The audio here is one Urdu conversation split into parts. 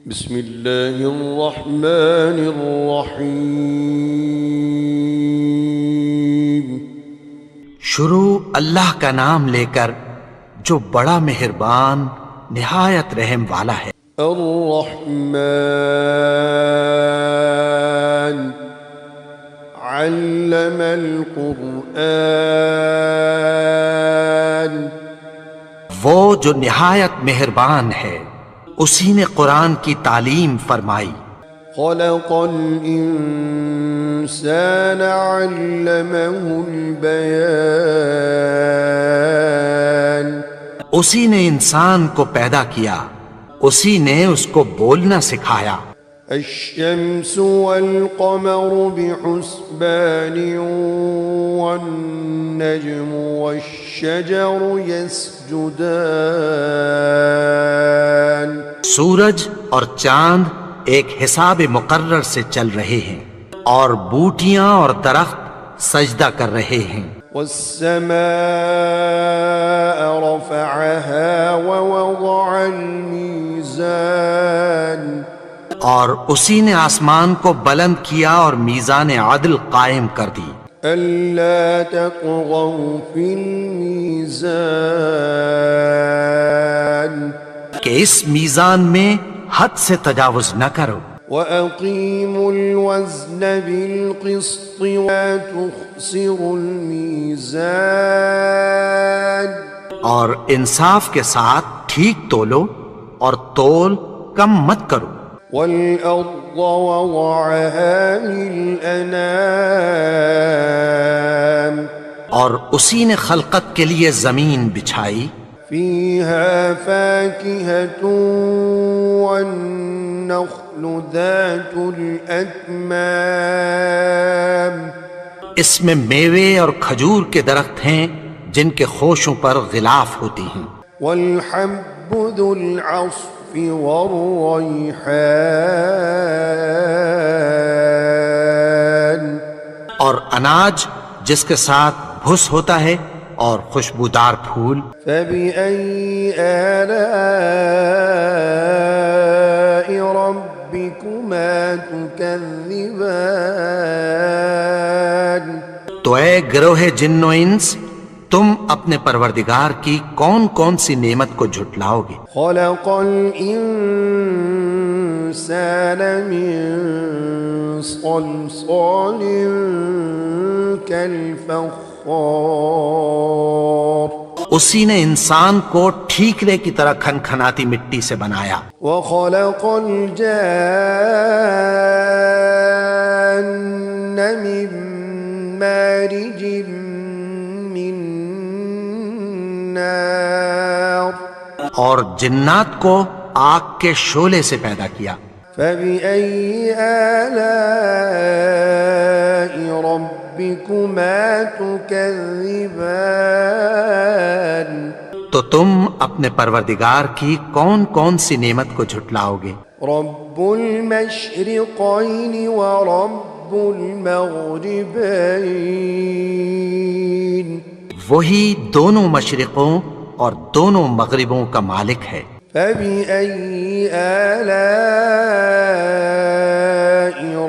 بسم اللہ الرحمن الرحیم۔ شروع اللہ کا نام لے کر جو بڑا مہربان نہایت رحم والا ہے۔ الرحمن علم القرآن، وہ جو نہایت مہربان ہے اسی نے قرآن کی تعلیم فرمائی۔ خلق الانسان علمہ البیان، اسی نے انسان کو پیدا کیا، اسی نے اس کو بولنا سکھایا۔ الشمس والقمر بحسبان والنجم والشجر يسجدان، سورج اور چاند ایک حساب مقرر سے چل رہے ہیں اور بوٹیاں اور درخت سجدہ کر رہے ہیں۔ والسماء رفعها ووضع الميزان، اور اسی نے آسمان کو بلند کیا اور میزان عدل قائم کر دی۔ ألا تطغوا في الميزان، کہ اس میزان میں حد سے تجاوز نہ کرو۔ وأقيموا الوزن بالقسط ولا تخسروا الميزان، اور انصاف کے ساتھ ٹھیک تولو اور تول کم مت کرو۔ والأرض وضعها للأنام، اور اسی نے خلقت کے لیے زمین بچھائی، فيها فاكهة والنخل ذات الأكمام، اس میں میوے اور کھجور کے درخت ہیں جن کے خوشوں پر غلاف ہوتی ہیں، والحب ذو العصف والريحان، اور اناج جس کے ساتھ بھس ہوتا ہے اور خوشبودار پھول۔ فبأي آلاء ربكما تكذبان، تو اے گروہ جن و انس، تم اپنے پروردگار کی کون کون سی نعمت کو جھٹلاؤ گے؟ خلق الإنسان من صلصال كالفخار، اسی نے انسان کو ٹھیکرے کی طرح کھنکھناتی مٹی سے بنایا۔ وخلق الجان من مارج من نار، اور جنات کو آگ کے شعلے سے پیدا کیا۔ فبأي آلاء ربكما تكذبان، تو تم اپنے پروردگار کی کون کون سی نعمت کو جھٹلاؤ گے؟ رب المشرقين ورب المغربين، وہی دونوں مشرقوں اور دونوں مغربوں کا مالک ہے۔ فبأي آلاء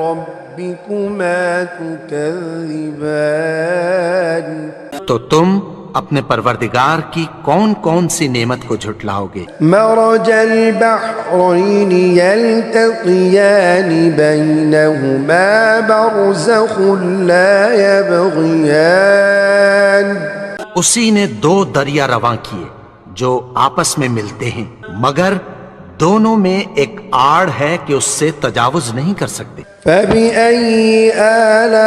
ربكما تكذبان، تو تم اپنے پروردگار کی کون کون سی نعمت کو جھٹلاؤ گے؟ مرج البحرين يلتقيان بينهما برزخ لا يبغيان، اسی نے دو دریا رواں کیے جو آپس میں ملتے ہیں، مگر دونوں میں ایک آڑ ہے کہ اس سے تجاوز نہیں کر سکتے۔ فبأي آلاء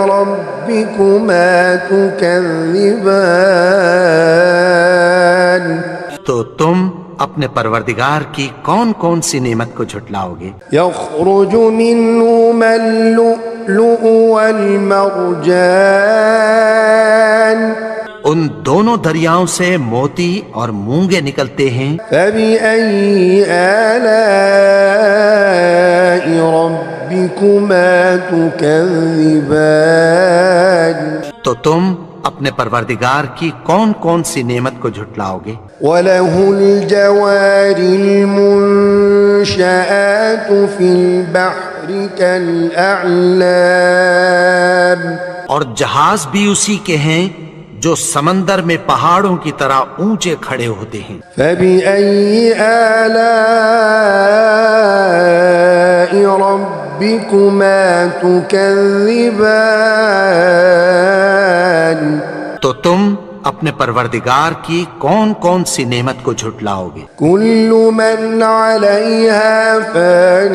ربكما تكذبان، تو تم اپنے پروردگار کی کون کون سی نعمت کو جھٹلاؤ گے؟ يخرج منهما اللؤلؤ والمرجان، ان دونوں دریاؤں سے موتی اور مونگے نکلتے ہیں۔ فبأي آلاء ربكما تكذبان، تو تم اپنے پروردگار کی کون کون سی نعمت کو جھٹلاؤ گے؟ وَلَهُ الْجَوَارِ الْمُنشَآتُ فِي الْبَحْرِ كَالْأَعْلَامِ، اور جہاز بھی اسی کے ہیں جو سمندر میں پہاڑوں کی طرح اونچے کھڑے ہوتے ہیں۔ فَبِأَيِّ آلَاءِ رَبِّكُمَا تُكَذِّبَانِ، تو تم اپنے پروردگار کی کون کون سی نعمت کو جھٹلاؤ گے؟ كُلُّ مَنْ عَلَيْهَا فَانٍ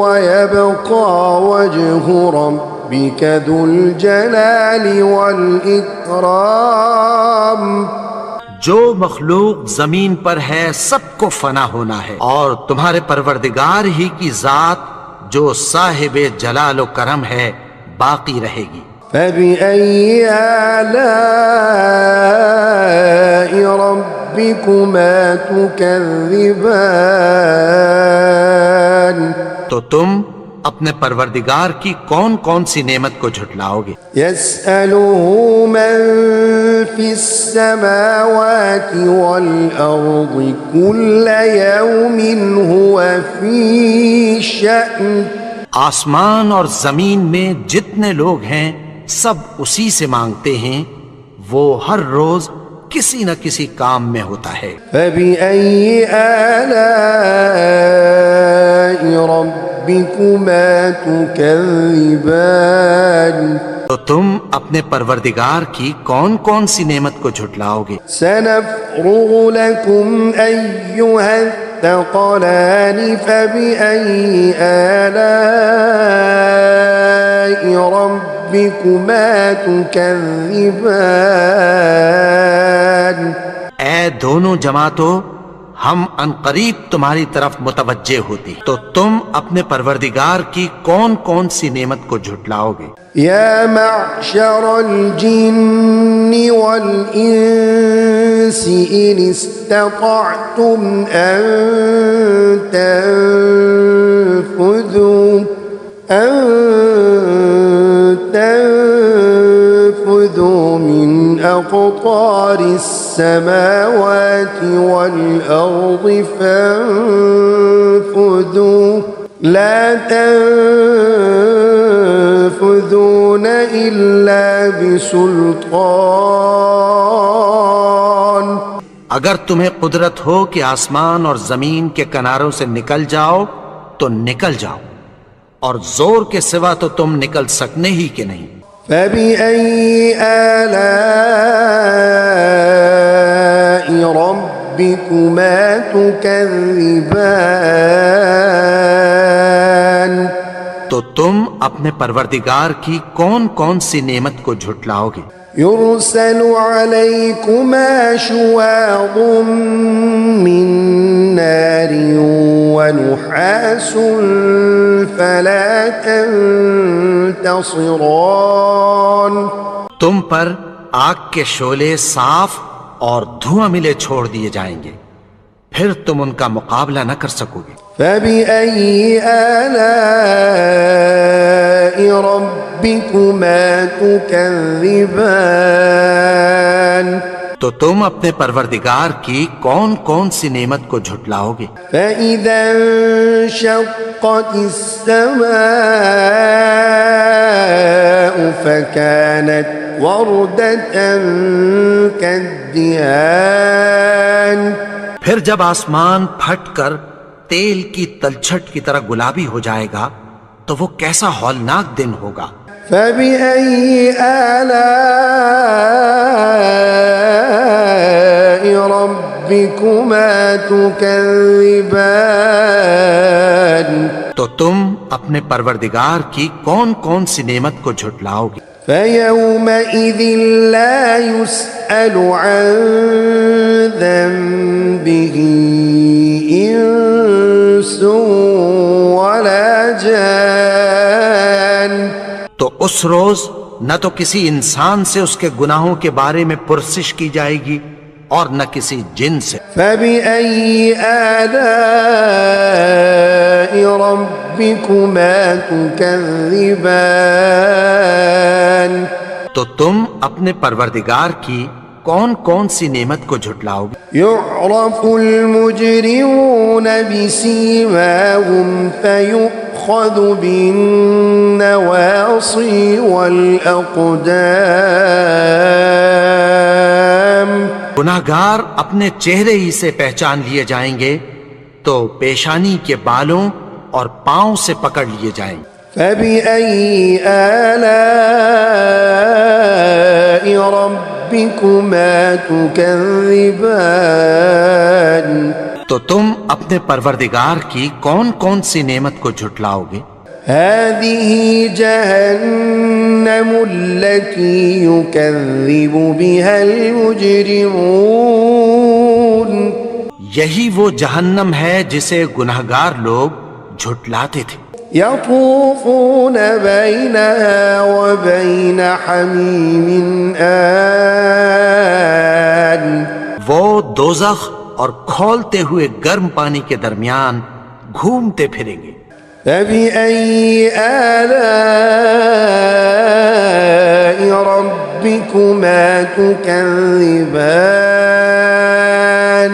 وَيَبْقَى وَجْهُ رَبِّكَ ذُو الْجَلَالِ وَالْإِكْرَامِ۔ جو مخلوق زمین پر ہے سب کو فنا ہونا ہے، اور تمہارے پروردگار ہی کی ذات جو صاحب جلال و کرم ہے باقی رہے گی۔ فَبِأَيِّ آلَاءِ رَبِّكُمَا تُكَذِّبَانِ، تو تم اپنے پروردگار کی کون کون سی نعمت کو جھٹلاؤ گے؟ يَسْأَلُهُ مَن فِي السَّمَاوَاتِ وَالْأَرْضِ كُلَّ يَوْمٍ هُوَ فِي شَأْنٍ۔ آسمان اور زمین میں جتنے لوگ ہیں سب اسی سے مانگتے ہیں، وہ ہر روز کسی نہ کسی کام میں ہوتا ہے۔ فَبِأَيِّ آلَاءِ رَبِّكُمَا تُكَذِّبَانِ، تو تم اپنے پروردگار کی کون کون سی نعمت کو جھٹلاؤ گے؟ سَنَفْرُغُ لَكُمْ أَيُّهَا الثَّقَلَانِ فَبِأَيِّ آلَاءِ رَبِّكُمَا تُكَذِّبَانِ۔ اے دونوں جماعتوں، ہم عنقریب تمہاری طرف متوجہ ہوتے، تو تم اپنے پروردگار کی کون کون سی نعمت کو جھٹلاؤ گے؟ يا معشر الجن والإنس إن استطعتم أن تنفذوا من أقطار السماوات والأرض فانفذوا لا تنفذون إلا بسلطان۔ اگر تمہیں قدرت ہو کہ آسمان اور زمین کے کناروں سے نکل جاؤ تو نکل جاؤ، اور زور کے سوا تو تم نکل سکنے ہی کہ نہیں۔ فَبِأَيِّ آلَاءِ رَبِّكُمَا تُكَذِّبَانِ، تو تم اپنے پروردگار کی کون کون سی نعمت کو جھٹلاؤ گے؟ يُرْسَلُ عَلَيْكُمَا شُوَاظٌ مِّن نَّارٍ وَنُحَاسٌ فَلَا تَنتَصِرَانِ، تم پر آگ کے شعلے صاف اور دھواں ملے چھوڑ دیے جائیں گے، پھر تم ان کا مقابلہ نہ کر سکو گے۔ فَبِأَيِّ آلَاءِ رَبِّكُمَا تُكَذِّبَانِ، تو تم اپنے پروردگار کی کون کون سی نعمت کو جھٹلاؤ گے؟ فَإِذَا انشَقَّتِ السَّمَاءُ فَكَانَتْ وَرْدَةً كَالدِّهَانِ، پھر جب آسمان پھٹ کر تیل کی تلچھٹ کی طرح گلابی ہو جائے گا تو وہ کیسا ہولناک دن ہوگا۔ فَبِأَيِّ آلَاءِ رَبِّكُمَا تُكَذِّبَانِ، تو تم اپنے پروردگار کی کون کون سی نعمت کو جھٹلاؤ گے؟ فَيَوْمَئِذٍ لَا يُسْأَلُ عَن ذَنبِهِ إِنسٌ وَلَا جَانٌ، تو اس روز نہ تو کسی انسان سے اس کے گناہوں کے بارے میں پرسش کی جائے گی اور نہ کسی جن سے۔ فَبِأَيِّ آلَاءِ رَبِّكُمَا تُكَذِّبَانِ، تو تم اپنے پروردگار کی کون کون سی نعمت کو جھٹلاؤ گے؟ يعرف المجرمون بسيماهم فيؤخذ بالنواصي والأقدام گناہگار اپنے چہرے ہی سے پہچان لیے جائیں گے تو پیشانی کے بالوں اور پاؤں سے پکڑ لیے جائیں گے۔ فبأي آلاء ربكما تكذبان تو تم اپنے پروردگار کی کون کون سی نعمت کو جھٹلاؤ گے؟ هذه جهنم التي يكذب بها المجرمون یہی وہ جہنم ہے جسے گناہگار لوگ جھٹلاتے تھے۔ يطوفون بينها وبين حميم آن وہ دوزخ اور کھولتے ہوئے گرم پانی کے درمیان گھومتے پھریں گے۔ فبأي آلاء ربكما تكذبان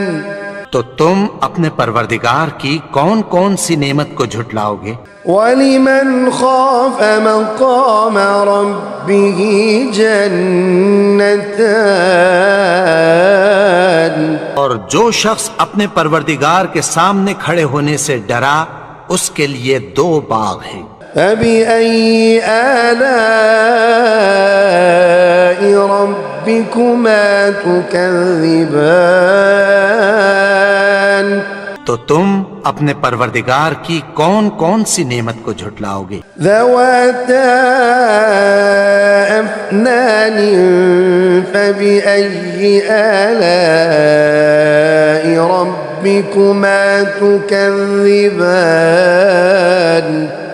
تو تم اپنے پروردگار کی کون کون سی نعمت کو جھٹلاؤ گے؟ ولمن خاف مقام ربه جنتان اور جو شخص اپنے پروردگار کے سامنے کھڑے ہونے سے ڈرا اس کے لیے دو باغ ہیں۔ فبأي آلاء ربكما تكذبان تو تم اپنے پروردگار کی کون کون سی نعمت کو جھٹلاؤ گے؟ ذواتا أفنان فبأي آلاء ربكما تكذبان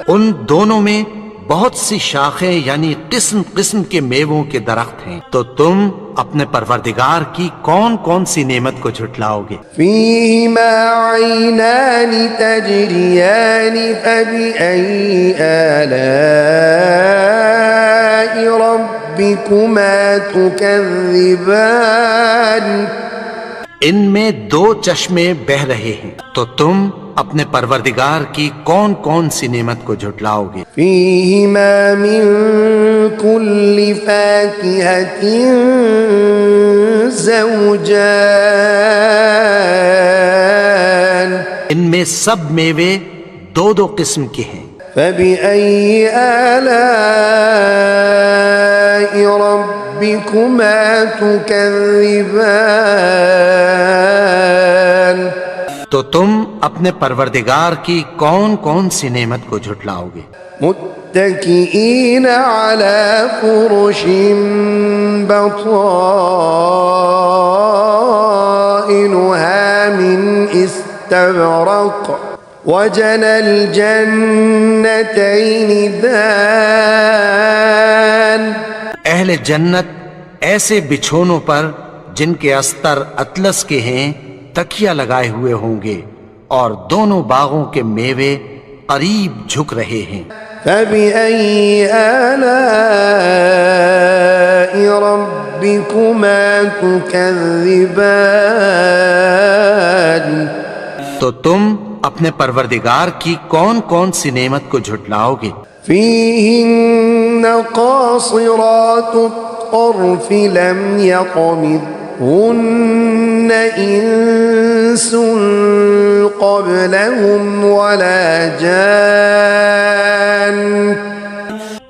ان دونوں میں بہت سی شاخیں یعنی قسم قسم کے میووں کے درخت ہیں، تو تم اپنے پروردگار کی کون کون سی نعمت کو جھٹلاؤ گے؟ فيهما عينان تجريان فبأي آلاء ربكما تكذبان ان میں دو چشمے بہ رہے ہیں، تو تم اپنے پروردگار کی کون کون سی نعمت کو جھٹلاؤ گے؟ فيهما من كل فاكهة زوجان ان میں سب میوے دو دو قسم کے ہیں۔ فبأي آلاء ربكما تكذبان تو تم اپنے پروردگار کی کون کون سی نعمت کو جھٹلاؤ گے؟ متكئين على فرش بطائنها من استبرق وجنى الجنتين دان اہل جنت ایسے بچھونوں پر جن کے استر اطلس کے ہیں تکیہ لگائے ہوئے ہوں گے اور دونوں باغوں کے میوے قریب جھک رہے ہیں۔ فبأي آلاء ربكما تكذبان تو تم اپنے پروردگار کی کون کون سی نعمت کو جھٹلاؤ گے؟ فيهن قاصرات الطرف لم يطمثهن إنس قبلهم ولا جان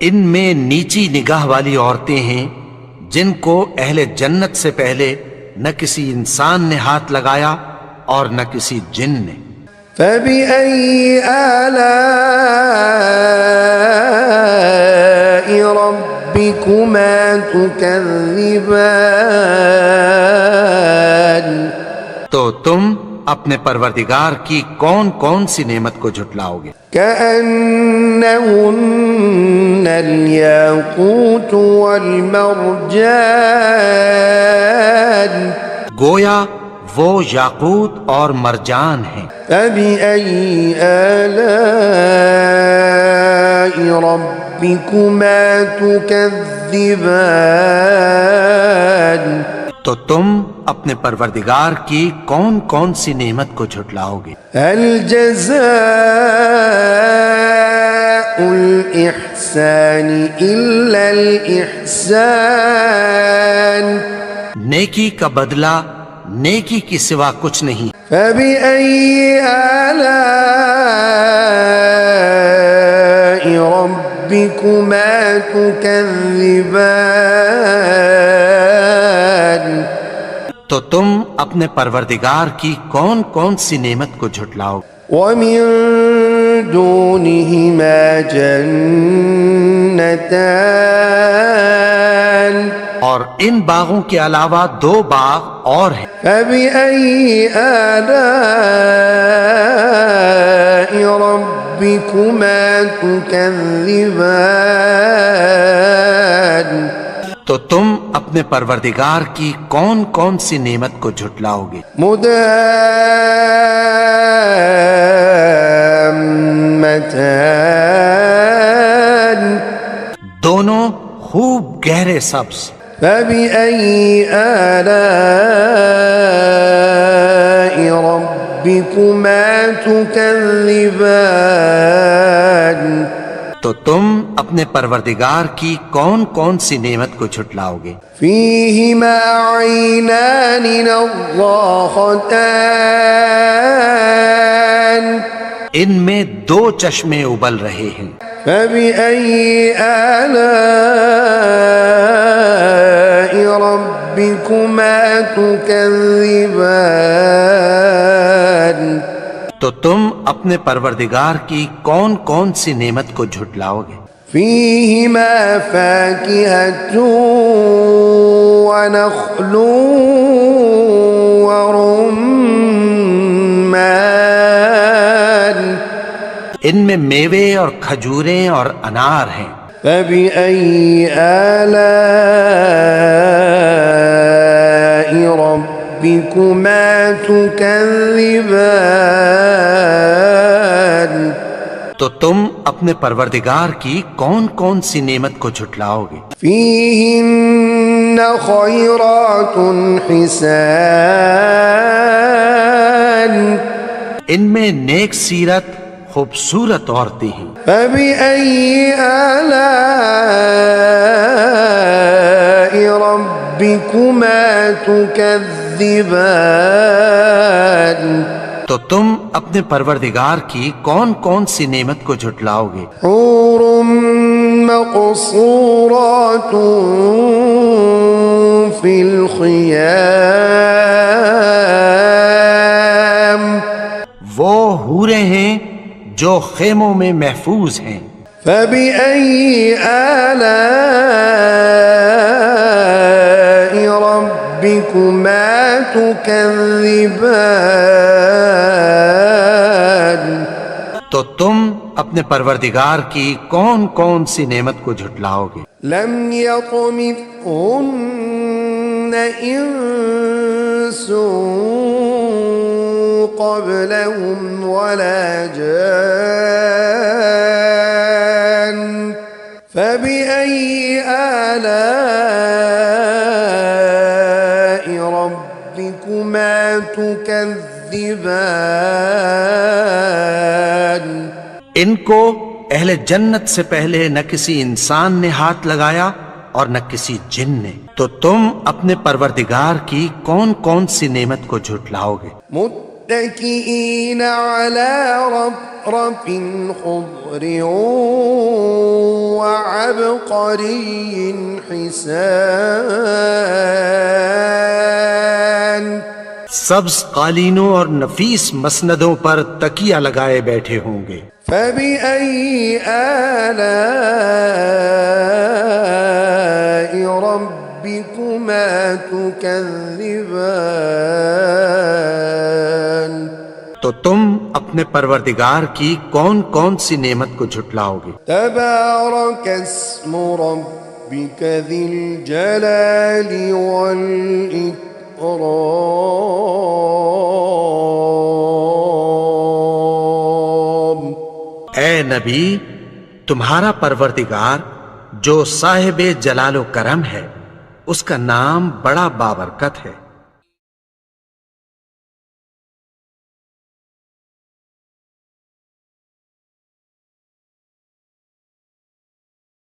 ان میں نیچی نگاہ والی عورتیں ہیں جن کو اہل جنت سے پہلے نہ کسی انسان نے ہاتھ لگایا اور نہ کسی جن نے۔ فبأي آلاء ربكما تكذبان تو تم اپنے پروردگار کی کون کون سی نعمت کو جھٹلاؤ گے؟ كأنهن الياقوت والمرجان گویا وہ یاقوت اور مرجان ہیں۔ فبأي آلاء ربكما تكذبان تكذبان تو تم اپنے پروردگار کی کون کون سی نعمت کو جھٹلاؤ گے؟ هل جزاء الإحسان إلا الإحسان نیکی کا بدلہ نیکی کی سوا کچھ نہیں۔ فبأي آلاء ربكما تكذبان تو تم اپنے پروردگار کی کون کون سی نعمت کو جھٹلاؤ؟ ومن دونهما جنتان اور ان باغوں کے علاوہ دو باغ اور ہیں۔ فبأي آلاء ربكما تكذبان تو تم اپنے پروردگار کی کون کون سی نعمت کو جھٹلاؤ گے؟ مدهامتان دونوں خوب گہرے سبز۔ فبأي آلاء ربكما تكذبان تو تم اپنے پروردگار کی کون کون سی نعمت کو جھٹلاؤ گے؟ فيهما عينان نضاختان ان میں دو چشمے ابل رہے ہیں۔ فبأي آلاء ربكما تكذبان تو تم اپنے پروردگار کی کون کون سی نعمت کو جھٹلاؤ گے؟ فيهما فاكهة ونخل ورمان ان میں میوے اور کھجوریں اور انار ہیں۔ فبأي آلاء ربكما تكذبان تو تم اپنے پروردگار کی کون کون سی نعمت کو جھٹلاؤ گے؟ فيهن خيرات حسان ان میں نیک سیرت خوبصورت عورتیں ہیں۔ فبأي آلاء ربكما تكذبان تو تم اپنے پروردگار کی کون کون سی نعمت کو جھٹلاؤ گے؟ حور مقصورات في الخيام وہ حوریں ہیں جو خیموں میں محفوظ ہیں۔ فبأي آلاء ربكما تكذبان تو تم اپنے پروردگار کی کون کون سی نعمت کو جھٹلاؤ گے؟ لم يطمثهن انس قبلهم ولا جان فبأي آلاء ربكما تكذبان ان کو اہل جنت سے پہلے نہ کسی انسان نے ہاتھ لگایا اور نہ کسی جن نے، تو تم اپنے پروردگار کی کون کون سی نعمت کو جھٹلاؤ گے؟ متكئين على رفرف خضر وعبقري حسان سبز قالینوں اور نفیس مسندوں پر تکیہ لگائے بیٹھے ہوں گے۔ فبأي آلاء ربكما تكذبان تو تم اپنے پروردگار کی کون کون سی نعمت کو جھٹلاؤ گے؟ تبارك اسم ربك ذي الجلال والإكرام اے نبی، تمہارا پروردگار جو صاحب جلال و کرم ہے، اس کا نام بڑا بابرکت ہے۔